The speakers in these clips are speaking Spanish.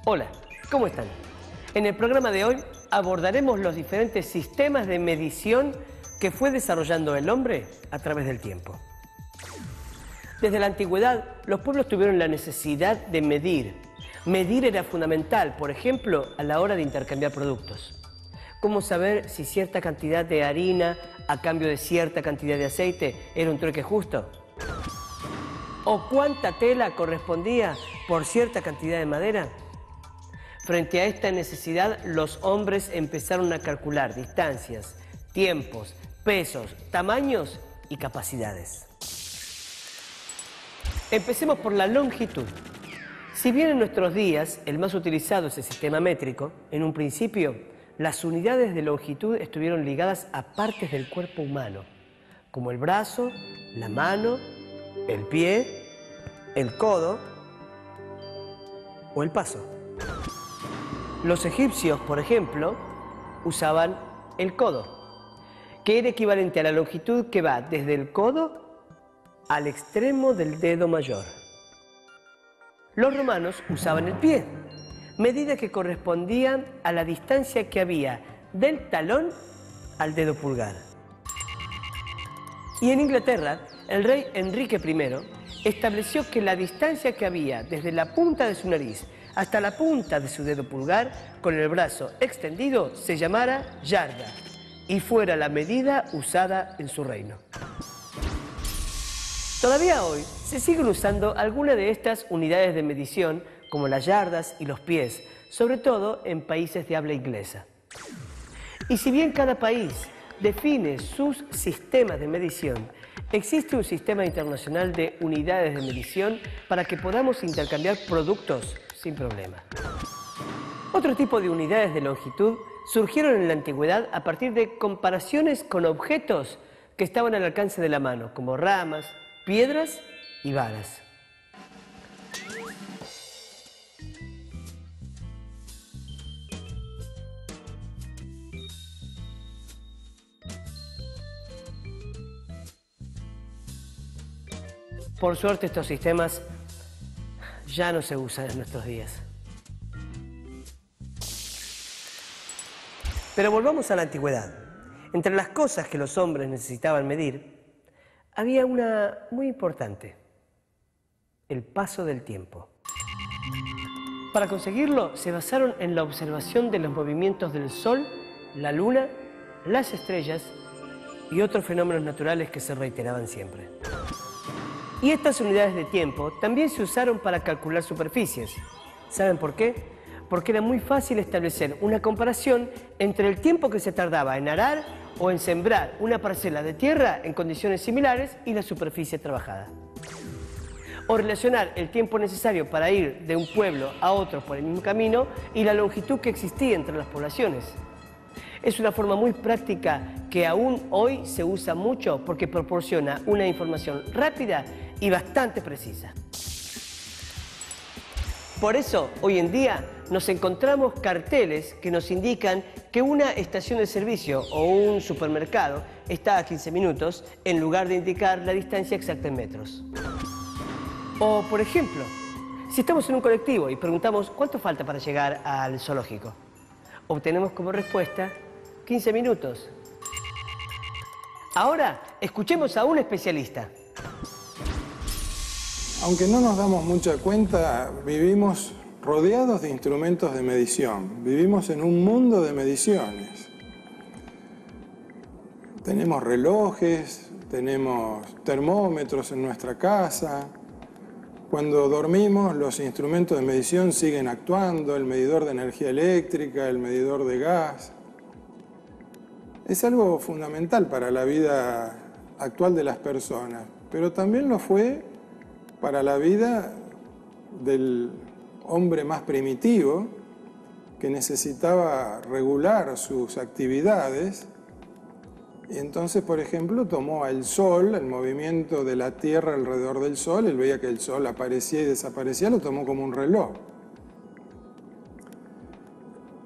Hola, ¿cómo están? En el programa de hoy abordaremos los diferentes sistemas de medición que fue desarrollando el hombre a través del tiempo. Desde la antigüedad, los pueblos tuvieron la necesidad de medir. Medir era fundamental, por ejemplo, a la hora de intercambiar productos. ¿Cómo saber si cierta cantidad de harina a cambio de cierta cantidad de aceite era un trueque justo? ¿O cuánta tela correspondía por cierta cantidad de madera? Frente a esta necesidad, los hombres empezaron a calcular distancias, tiempos, pesos, tamaños y capacidades. Empecemos por la longitud. Si bien en nuestros días el más utilizado es el sistema métrico, en un principio las unidades de longitud estuvieron ligadas a partes del cuerpo humano, como el brazo, la mano, el pie, el codo o el paso. Los egipcios, por ejemplo, usaban el codo, que era equivalente a la longitud que va desde el codo al extremo del dedo mayor. Los romanos usaban el pie, medida que correspondía a la distancia que había del talón al dedo pulgar. Y en Inglaterra, el rey Enrique I estableció que la distancia que había desde la punta de su nariz hasta la punta de su dedo pulgar, con el brazo extendido, se llamara yarda, y fuera la medida usada en su reino. Todavía hoy se siguen usando algunas de estas unidades de medición, como las yardas y los pies, sobre todo en países de habla inglesa. Y si bien cada país define sus sistemas de medición, existe un sistema internacional de unidades de medición para que podamos intercambiar productos sin problema. Otro tipo de unidades de longitud surgieron en la antigüedad a partir de comparaciones con objetos que estaban al alcance de la mano, como ramas, piedras y varas. Por suerte, estos sistemas ya no se usan en nuestros días. Pero volvamos a la antigüedad. Entre las cosas que los hombres necesitaban medir, había una muy importante: el paso del tiempo. Para conseguirlo, se basaron en la observación de los movimientos del Sol, la Luna, las estrellas y otros fenómenos naturales que se reiteraban siempre. Y estas unidades de tiempo también se usaron para calcular superficies. ¿Saben por qué? Porque era muy fácil establecer una comparación entre el tiempo que se tardaba en arar o en sembrar una parcela de tierra en condiciones similares y la superficie trabajada. O relacionar el tiempo necesario para ir de un pueblo a otro por el mismo camino y la longitud que existía entre las poblaciones. Es una forma muy práctica que aún hoy se usa mucho porque proporciona una información rápida y bastante precisa. Por eso, hoy en día, nos encontramos carteles que nos indican que una estación de servicio o un supermercado está a 15 minutos en lugar de indicar la distancia exacta en metros. O, por ejemplo, si estamos en un colectivo y preguntamos cuánto falta para llegar al zoológico, obtenemos como respuesta 15 minutos. Ahora, escuchemos a un especialista. Aunque no nos damos mucha cuenta, vivimos rodeados de instrumentos de medición. Vivimos en un mundo de mediciones. Tenemos relojes, tenemos termómetros en nuestra casa. Cuando dormimos, los instrumentos de medición siguen actuando, el medidor de energía eléctrica, el medidor de gas. Es algo fundamental para la vida actual de las personas, pero también lo fue para la vida del hombre más primitivo, que necesitaba regular sus actividades. Y entonces, por ejemplo, tomó al Sol, el movimiento de la Tierra alrededor del Sol. Él veía que el Sol aparecía y desaparecía, lo tomó como un reloj.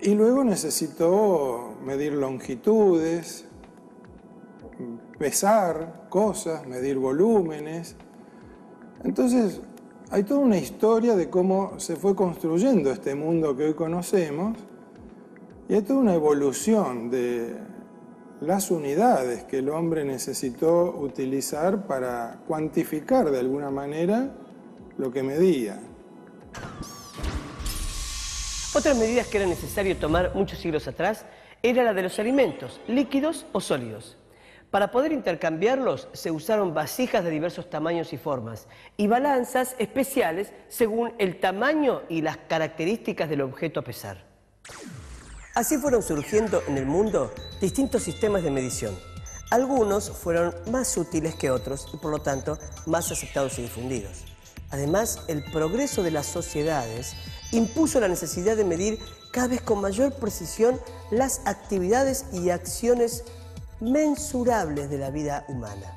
Y luego necesitó medir longitudes, pesar cosas, medir volúmenes. Entonces, hay toda una historia de cómo se fue construyendo este mundo que hoy conocemos y hay toda una evolución de las unidades que el hombre necesitó utilizar para cuantificar de alguna manera lo que medía. Otras medidas que era necesario tomar muchos siglos atrás era la de los alimentos, líquidos o sólidos. Para poder intercambiarlos se usaron vasijas de diversos tamaños y formas y balanzas especiales según el tamaño y las características del objeto a pesar. Así fueron surgiendo en el mundo distintos sistemas de medición. Algunos fueron más útiles que otros y por lo tanto más aceptados y difundidos. Además, el progreso de las sociedades impuso la necesidad de medir cada vez con mayor precisión las actividades y acciones mensurables de la vida humana.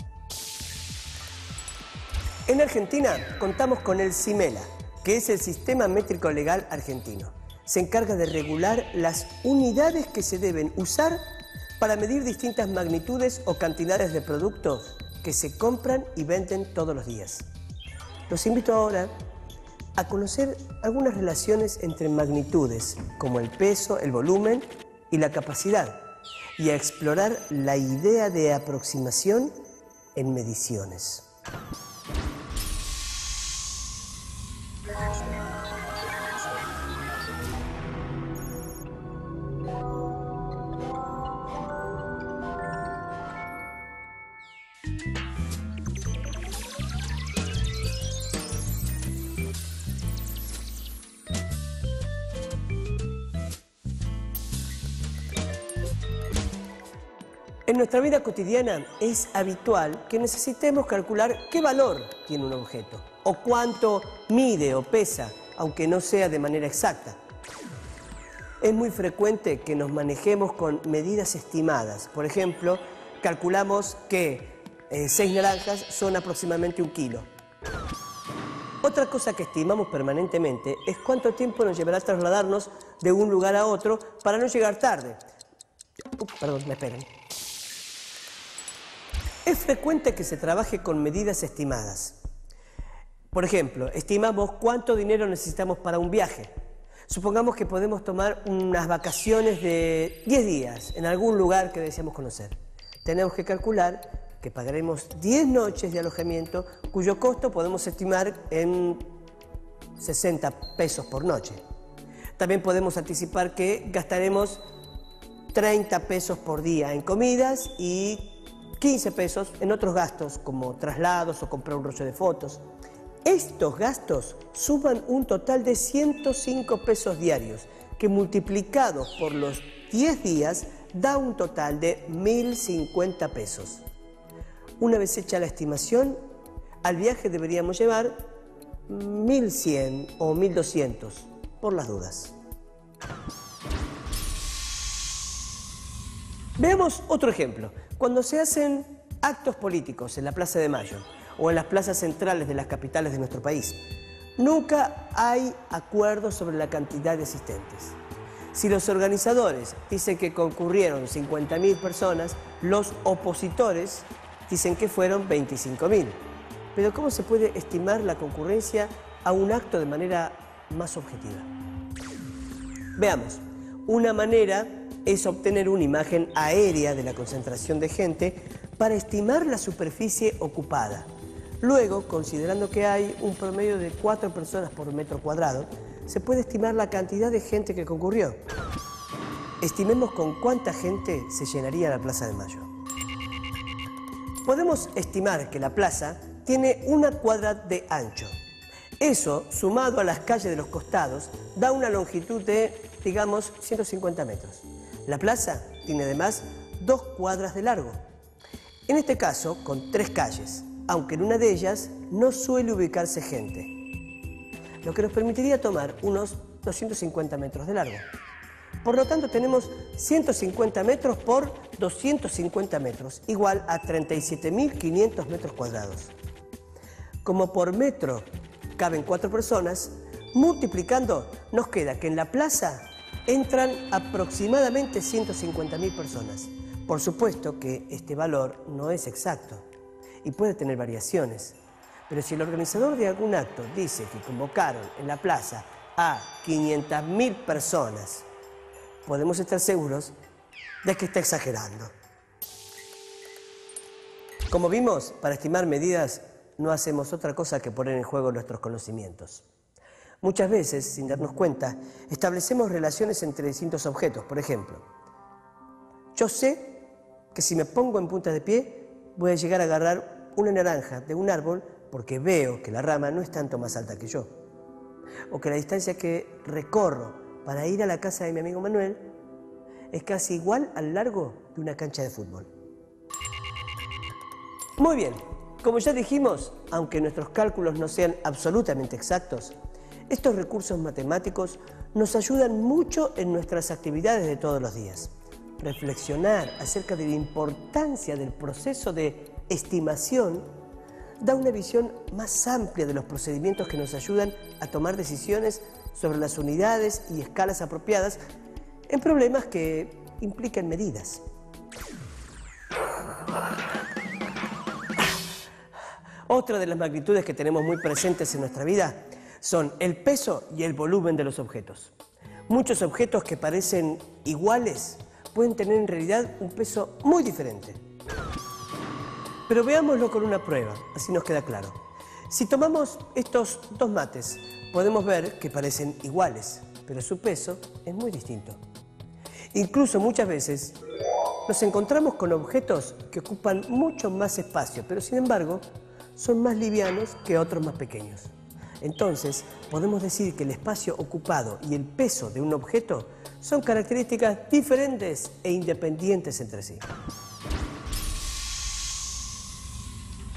En Argentina contamos con el CIMELA, que es el Sistema Métrico Legal Argentino. Se encarga de regular las unidades que se deben usar para medir distintas magnitudes o cantidades de productos que se compran y venden todos los días. Los invito ahora a conocer algunas relaciones entre magnitudes, como el peso, el volumen y la capacidad, y a explorar la idea de aproximación en mediciones. En nuestra vida cotidiana es habitual que necesitemos calcular qué valor tiene un objeto o cuánto mide o pesa, aunque no sea de manera exacta. Es muy frecuente que nos manejemos con medidas estimadas. Por ejemplo, calculamos que 6 naranjas son aproximadamente 1 kilo. Otra cosa que estimamos permanentemente es cuánto tiempo nos llevará a trasladarnos de un lugar a otro para no llegar tarde. Perdón, me esperen. Es frecuente que se trabaje con medidas estimadas. Por ejemplo, estimamos cuánto dinero necesitamos para un viaje. Supongamos que podemos tomar unas vacaciones de 10 días en algún lugar que deseamos conocer. Tenemos que calcular que pagaremos 10 noches de alojamiento, cuyo costo podemos estimar en 60 pesos por noche. También podemos anticipar que gastaremos 30 pesos por día en comidas y 15 pesos en otros gastos, como traslados o comprar un rollo de fotos. Estos gastos suman un total de 105 pesos diarios, que multiplicados por los 10 días da un total de 1.050 pesos. Una vez hecha la estimación, al viaje deberíamos llevar 1.100 o 1.200, por las dudas. Veamos otro ejemplo. Cuando se hacen actos políticos en la Plaza de Mayo o en las plazas centrales de las capitales de nuestro país, nunca hay acuerdo sobre la cantidad de asistentes. Si los organizadores dicen que concurrieron 50.000 personas, los opositores dicen que fueron 25.000. Pero ¿cómo se puede estimar la concurrencia a un acto de manera más objetiva? Veamos, una manera es obtener una imagen aérea de la concentración de gente para estimar la superficie ocupada. Luego, considerando que hay un promedio de 4 personas por metro cuadrado, se puede estimar la cantidad de gente que concurrió. Estimemos con cuánta gente se llenaría la Plaza de Mayo. Podemos estimar que la plaza tiene 1 cuadra de ancho. Eso, sumado a las calles de los costados, da una longitud de, digamos, 150 metros. La plaza tiene además 2 cuadras de largo. En este caso, con 3 calles, aunque en una de ellas no suele ubicarse gente, lo que nos permitiría tomar unos 250 metros de largo. Por lo tanto, tenemos 150 metros por 250 metros, igual a 37.500 metros cuadrados. Como por metro caben 4 personas, multiplicando nos queda que en la plaza entran aproximadamente 150.000 personas. Por supuesto que este valor no es exacto y puede tener variaciones. Pero si el organizador de algún acto dice que convocaron en la plaza a 500.000 personas, podemos estar seguros de que está exagerando. Como vimos, para estimar medidas no hacemos otra cosa que poner en juego nuestros conocimientos. Muchas veces, sin darnos cuenta, establecemos relaciones entre distintos objetos. Por ejemplo, yo sé que si me pongo en punta de pie, voy a llegar a agarrar una naranja de un árbol porque veo que la rama no es tanto más alta que yo. O que la distancia que recorro para ir a la casa de mi amigo Manuel es casi igual al largo de una cancha de fútbol. Muy bien, como ya dijimos, aunque nuestros cálculos no sean absolutamente exactos, estos recursos matemáticos nos ayudan mucho en nuestras actividades de todos los días. Reflexionar acerca de la importancia del proceso de estimación da una visión más amplia de los procedimientos que nos ayudan a tomar decisiones sobre las unidades y escalas apropiadas en problemas que implican medidas. Otra de las magnitudes que tenemos muy presentes en nuestra vida son el peso y el volumen de los objetos. Muchos objetos que parecen iguales pueden tener en realidad un peso muy diferente. Pero veámoslo con una prueba, así nos queda claro. Si tomamos estos dos mates, podemos ver que parecen iguales, pero su peso es muy distinto. Incluso muchas veces nos encontramos con objetos que ocupan mucho más espacio, pero sin embargo son más livianos que otros más pequeños. Entonces, podemos decir que el espacio ocupado y el peso de un objeto son características diferentes e independientes entre sí.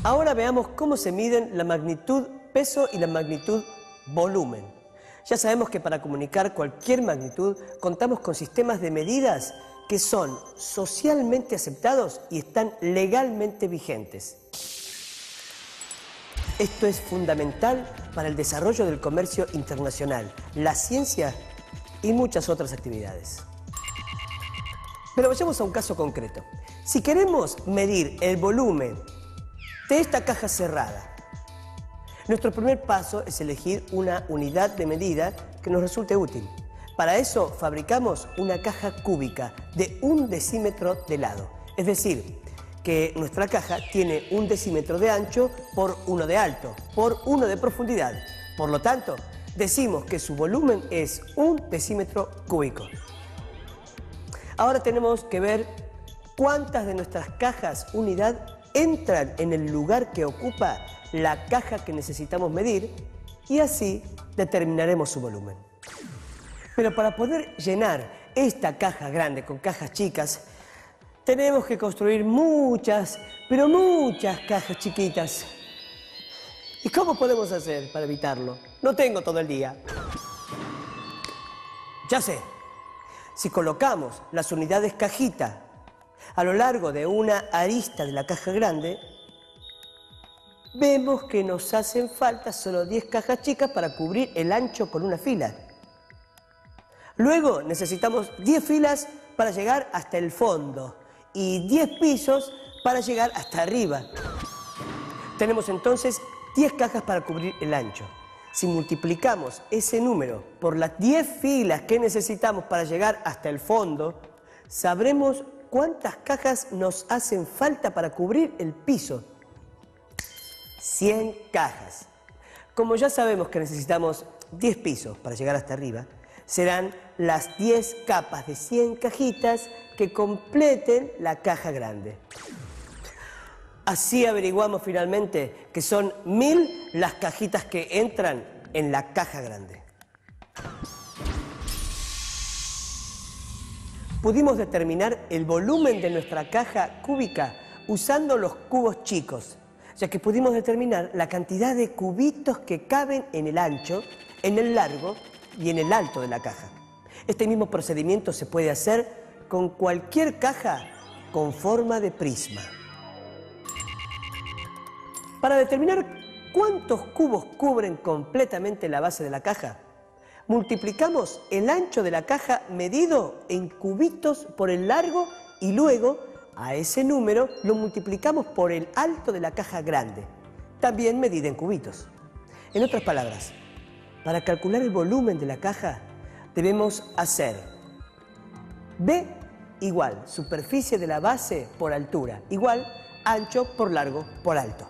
Ahora veamos cómo se miden la magnitud peso y la magnitud volumen. Ya sabemos que para comunicar cualquier magnitud contamos con sistemas de medidas que son socialmente aceptados y están legalmente vigentes. Esto es fundamental para el desarrollo del comercio internacional, la ciencia y muchas otras actividades. Pero vayamos a un caso concreto. Si queremos medir el volumen de esta caja cerrada, nuestro primer paso es elegir una unidad de medida que nos resulte útil. Para eso fabricamos una caja cúbica de 1 decímetro de lado, es decir, que nuestra caja tiene 1 decímetro de ancho por 1 de alto, por 1 de profundidad. Por lo tanto, decimos que su volumen es 1 decímetro cúbico. Ahora tenemos que ver cuántas de nuestras cajas unidad entran en el lugar que ocupa la caja que necesitamos medir y así determinaremos su volumen. Pero para poder llenar esta caja grande con cajas chicas, tenemos que construir muchas, pero muchas cajas chiquitas. ¿Y cómo podemos hacer para evitarlo? No tengo todo el día. Ya sé, si colocamos las unidades cajita a lo largo de una arista de la caja grande, vemos que nos hacen falta solo 10 cajas chicas para cubrir el ancho con una fila. Luego necesitamos 10 filas para llegar hasta el fondo y 10 pisos para llegar hasta arriba. Tenemos entonces 10 cajas para cubrir el ancho. Si multiplicamos ese número por las 10 filas que necesitamos para llegar hasta el fondo, sabremos cuántas cajas nos hacen falta para cubrir el piso. 100 cajas. Como ya sabemos que necesitamos 10 pisos para llegar hasta arriba, serán las 10 capas de 100 cajitas que completen la caja grande. Así averiguamos finalmente que son 1000 las cajitas que entran en la caja grande. Pudimos determinar el volumen de nuestra caja cúbica usando los cubos chicos, ya que pudimos determinar la cantidad de cubitos que caben en el ancho, en el largo y en el alto de la caja. Este mismo procedimiento se puede hacer con cualquier caja con forma de prisma. Para determinar cuántos cubos cubren completamente la base de la caja, multiplicamos el ancho de la caja medido en cubitos por el largo y luego a ese número lo multiplicamos por el alto de la caja grande. también medida en cubitos. En otras palabras, para calcular el volumen de la caja debemos hacer B igual superficie de la base por altura, igual ancho por largo por alto.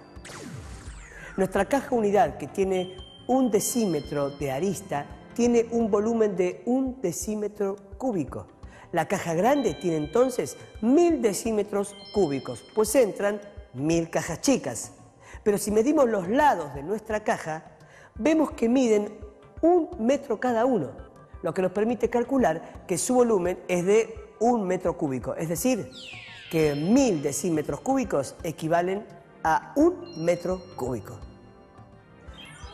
Nuestra caja unidad, que tiene 1 decímetro de arista, tiene un volumen de 1 decímetro cúbico. La caja grande tiene entonces 1000 decímetros cúbicos, pues entran 1000 cajas chicas. Pero si medimos los lados de nuestra caja, vemos que miden 1 metro cada uno, lo que nos permite calcular que su volumen es de 1 metro cúbico, es decir, que 1000 decímetros cúbicos equivalen a 1 metro cúbico.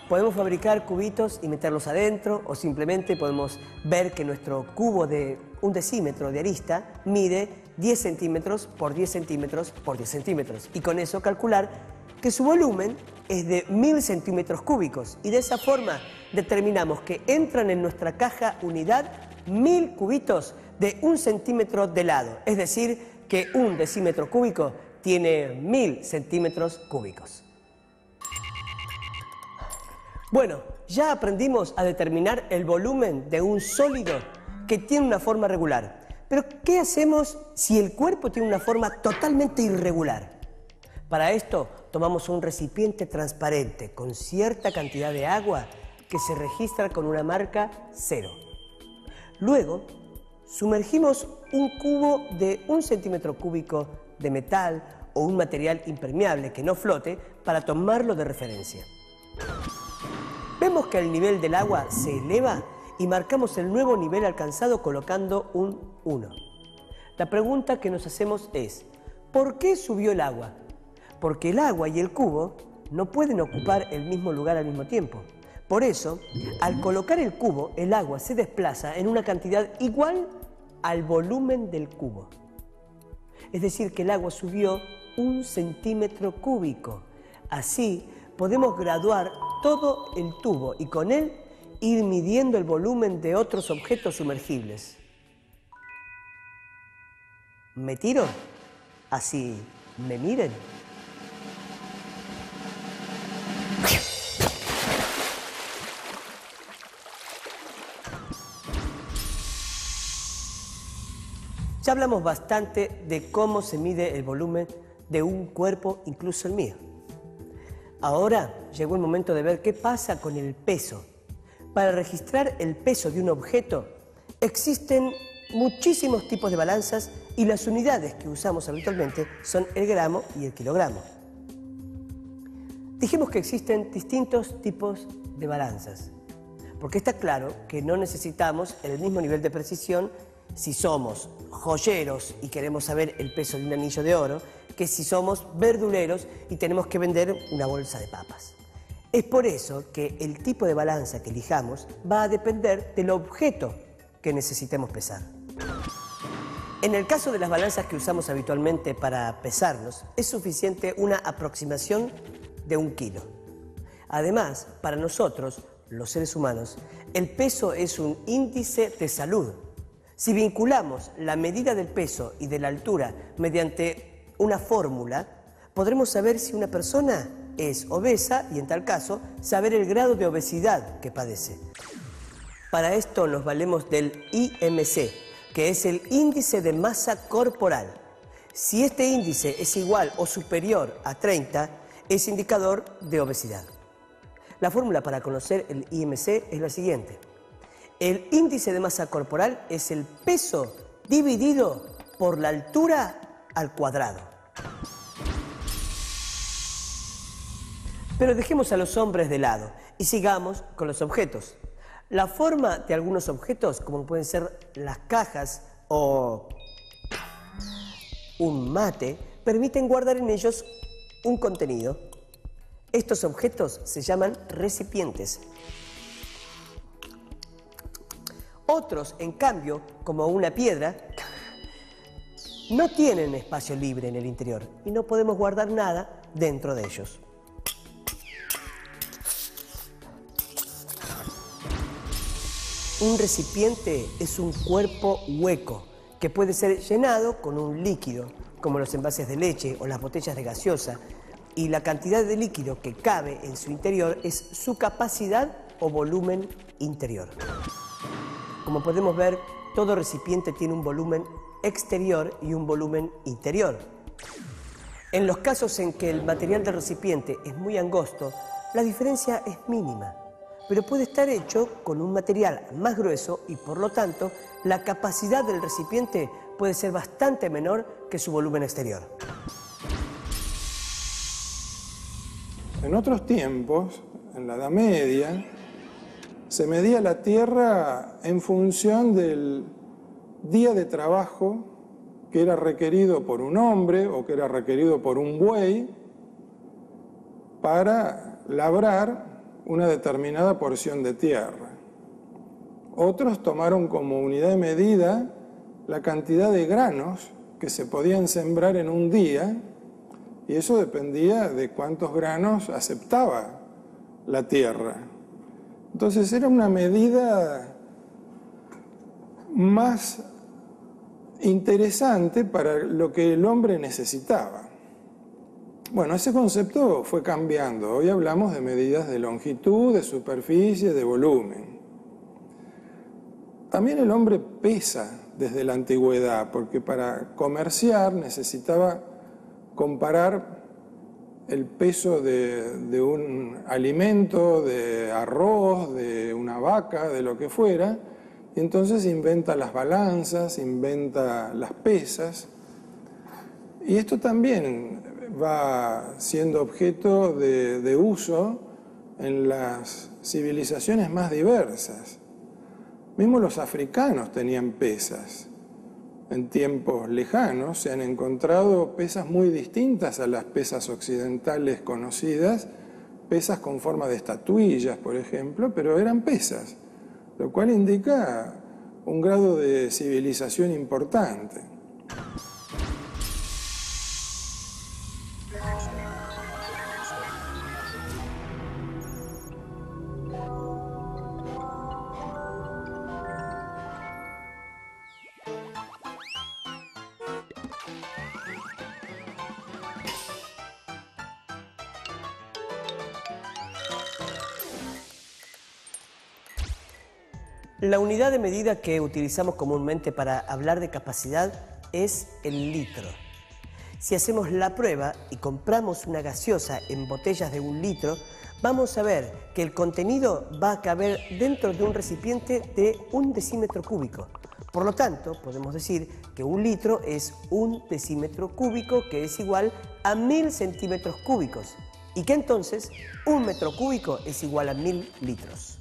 Podemos fabricar cubitos y meterlos adentro, o simplemente podemos ver que nuestro cubo de 1 decímetro de arista mide 10 centímetros por 10 centímetros por 10 centímetros, y con eso calcular que su volumen es de 1000 centímetros cúbicos, y de esa forma determinamos que entran en nuestra caja unidad 1000 cubitos de 1 centímetro de lado, es decir, que 1 decímetro cúbico tiene 1000 centímetros cúbicos. Bueno, ya aprendimos a determinar el volumen de un sólido que tiene una forma regular. Pero, ¿qué hacemos si el cuerpo tiene una forma totalmente irregular? Para esto, tomamos un recipiente transparente con cierta cantidad de agua que se registra con una marca 0. Luego, sumergimos un cubo de 1 centímetro cúbico de metal o un material impermeable que no flote para tomarlo de referencia. Vemos que el nivel del agua se eleva y marcamos el nuevo nivel alcanzado colocando un 1. La pregunta que nos hacemos es, ¿por qué subió el agua? Porque el agua y el cubo no pueden ocupar el mismo lugar al mismo tiempo. Por eso, al colocar el cubo, el agua se desplaza en una cantidad igual al volumen del cubo. Es decir, que el agua subió 1 centímetro cúbico. Así, podemos graduar todo el tubo y con él ir midiendo el volumen de otros objetos sumergibles. ¿Me tiro? Así me miren. Ya hablamos bastante de cómo se mide el volumen de un cuerpo, incluso el mío. Ahora llegó el momento de ver qué pasa con el peso. Para registrar el peso de un objeto existen muchísimos tipos de balanzas y las unidades que usamos habitualmente son el gramo y el kilogramo. Dijimos que existen distintos tipos de balanzas, porque está claro que no necesitamos el mismo nivel de precisión si somos joyeros y queremos saber el peso de un anillo de oro, que si somos verduleros y tenemos que vender una bolsa de papas. Es por eso que el tipo de balanza que elijamos va a depender del objeto que necesitemos pesar. En el caso de las balanzas que usamos habitualmente para pesarnos, es suficiente una aproximación de 1 kilo. Además, para nosotros, los seres humanos, el peso es un índice de salud. Si vinculamos la medida del peso y de la altura mediante una fórmula, podremos saber si una persona es obesa y, en tal caso, saber el grado de obesidad que padece. Para esto nos valemos del IMC, que es el índice de masa corporal. Si este índice es igual o superior a 30, es indicador de obesidad. La fórmula para conocer el IMC es la siguiente. El índice de masa corporal es el peso dividido por la altura al cuadrado. Pero dejemos a los hombres de lado y sigamos con los objetos. La forma de algunos objetos, como pueden ser las cajas o un mate, permiten guardar en ellos un contenido. Estos objetos se llaman recipientes. Otros, en cambio, como una piedra, no tienen espacio libre en el interior y no podemos guardar nada dentro de ellos. Un recipiente es un cuerpo hueco que puede ser llenado con un líquido, como los envases de leche o las botellas de gaseosa, y la cantidad de líquido que cabe en su interior es su capacidad o volumen interior. Como podemos ver, todo recipiente tiene un volumen exterior y un volumen interior. En los casos en que el material del recipiente es muy angosto, la diferencia es mínima, pero puede estar hecho con un material más grueso y, por lo tanto, la capacidad del recipiente puede ser bastante menor que su volumen exterior. En otros tiempos, en la Edad Media, se medía la tierra en función del día de trabajo que era requerido por un hombre o que era requerido por un buey para labrar una determinada porción de tierra. Otros tomaron como unidad de medida la cantidad de granos que se podían sembrar en un día, y eso dependía de cuántos granos aceptaba la tierra. Entonces era una medida más interesante para lo que el hombre necesitaba. Bueno, ese concepto fue cambiando. Hoy hablamos de medidas de longitud, de superficie, de volumen. También el hombre pesa desde la antigüedad, porque para comerciar necesitaba comparar el peso de un alimento, de arroz, de una vaca, de lo que fuera, y entonces inventa las balanzas, inventa las pesas, y esto también va siendo objeto de uso en las civilizaciones más diversas. Mismo los africanos tenían pesas. En tiempos lejanos se han encontrado pesas muy distintas a las pesas occidentales conocidas, pesas con forma de estatuillas, por ejemplo, pero eran pesas, lo cual indica un grado de civilización importante. La unidad de medida que utilizamos comúnmente para hablar de capacidad es el litro. Si hacemos la prueba y compramos una gaseosa en botellas de 1 litro, vamos a ver que el contenido va a caber dentro de un recipiente de 1 decímetro cúbico. Por lo tanto, podemos decir que 1 litro es 1 decímetro cúbico, que es igual a 1000 centímetros cúbicos, y que entonces 1 metro cúbico es igual a 1000 litros.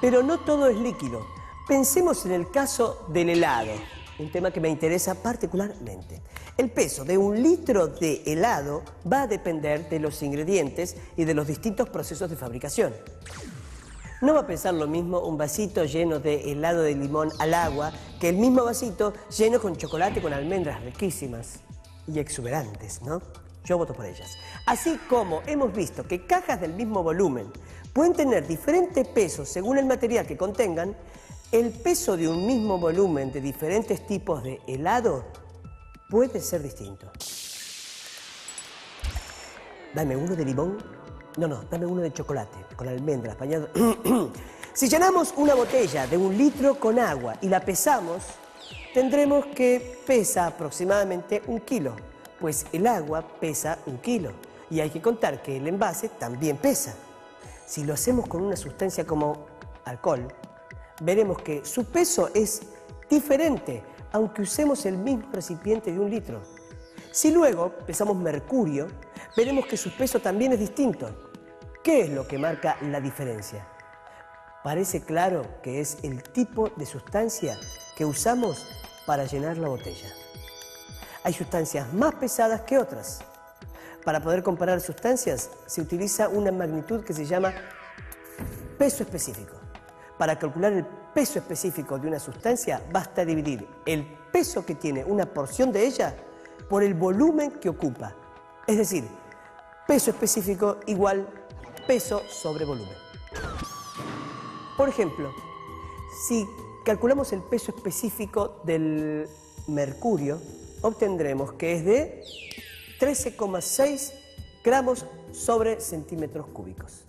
Pero no todo es líquido. Pensemos en el caso del helado, un tema que me interesa particularmente. El peso de 1 litro de helado va a depender de los ingredientes y de los distintos procesos de fabricación. No va a pesar lo mismo un vasito lleno de helado de limón al agua que el mismo vasito lleno con chocolate con almendras riquísimas y exuberantes, ¿no? Yo voto por ellas. Así como hemos visto que cajas del mismo volumen pueden tener diferentes pesos según el material que contengan, el peso de un mismo volumen de diferentes tipos de helado puede ser distinto. Dame uno de limón. No, dame uno de chocolate, con almendras, bañado. Si llenamos una botella de 1 litro con agua y la pesamos, tendremos que pesa aproximadamente 1 kilo, pues el agua pesa 1 kilo. Y hay que contar que el envase también pesa. Si lo hacemos con una sustancia como alcohol, veremos que su peso es diferente, aunque usemos el mismo recipiente de 1 litro. Si luego pesamos mercurio, veremos que su peso también es distinto. ¿Qué es lo que marca la diferencia? Parece claro que es el tipo de sustancia que usamos para llenar la botella. Hay sustancias más pesadas que otras. Para poder comparar sustancias se utiliza una magnitud que se llama peso específico. Para calcular el peso específico de una sustancia basta dividir el peso que tiene una porción de ella por el volumen que ocupa. Es decir, peso específico igual peso sobre volumen. Por ejemplo, si calculamos el peso específico del mercurio, obtendremos que es de 13,6 gramos sobre centímetros cúbicos.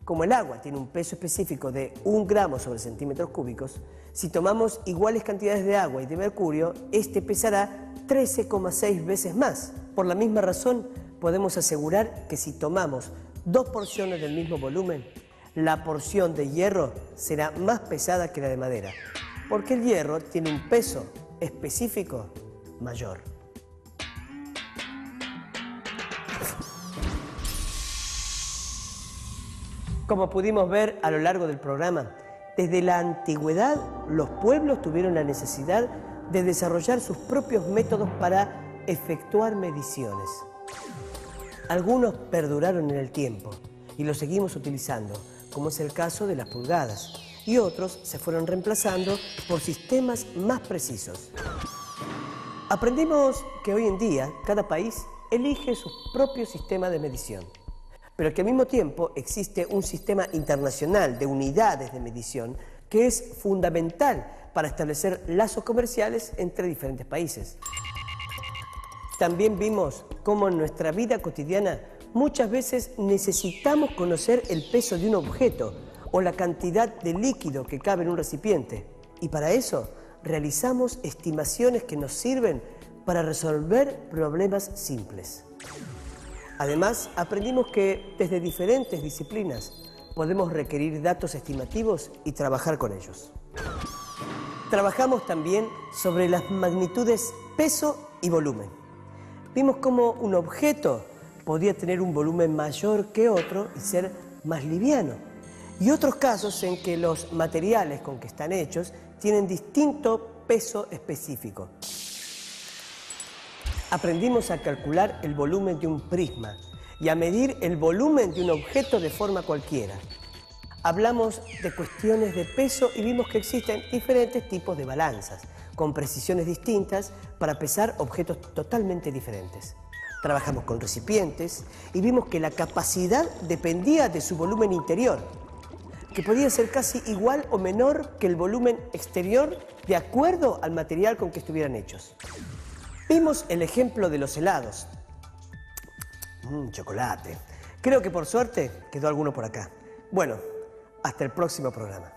Como el agua tiene un peso específico de 1 gramo sobre centímetros cúbicos, si tomamos iguales cantidades de agua y de mercurio, este pesará 13,6 veces más. Por la misma razón, podemos asegurar que si tomamos 2 porciones del mismo volumen, la porción de hierro será más pesada que la de madera, porque el hierro tiene un peso específico mayor. Como pudimos ver a lo largo del programa, desde la antigüedad los pueblos tuvieron la necesidad de desarrollar sus propios métodos para efectuar mediciones. Algunos perduraron en el tiempo y los seguimos utilizando, como es el caso de las pulgadas, y otros se fueron reemplazando por sistemas más precisos. Aprendimos que hoy en día cada país elige su propio sistema de medición, pero que al mismo tiempo existe un sistema internacional de unidades de medición que es fundamental para establecer lazos comerciales entre diferentes países. También vimos cómo en nuestra vida cotidiana muchas veces necesitamos conocer el peso de un objeto o la cantidad de líquido que cabe en un recipiente, y para eso realizamos estimaciones que nos sirven para resolver problemas simples. Además, aprendimos que desde diferentes disciplinas podemos requerir datos estimativos y trabajar con ellos. Trabajamos también sobre las magnitudes peso y volumen. Vimos cómo un objeto podía tener un volumen mayor que otro y ser más liviano, y otros casos en que los materiales con que están hechos tienen distinto peso específico. Aprendimos a calcular el volumen de un prisma y a medir el volumen de un objeto de forma cualquiera. Hablamos de cuestiones de peso y vimos que existen diferentes tipos de balanzas, con precisiones distintas para pesar objetos totalmente diferentes. Trabajamos con recipientes y vimos que la capacidad dependía de su volumen interior, que podía ser casi igual o menor que el volumen exterior de acuerdo al material con que estuvieran hechos. Vimos el ejemplo de los helados. Chocolate. Creo que por suerte quedó alguno por acá. Bueno, hasta el próximo programa.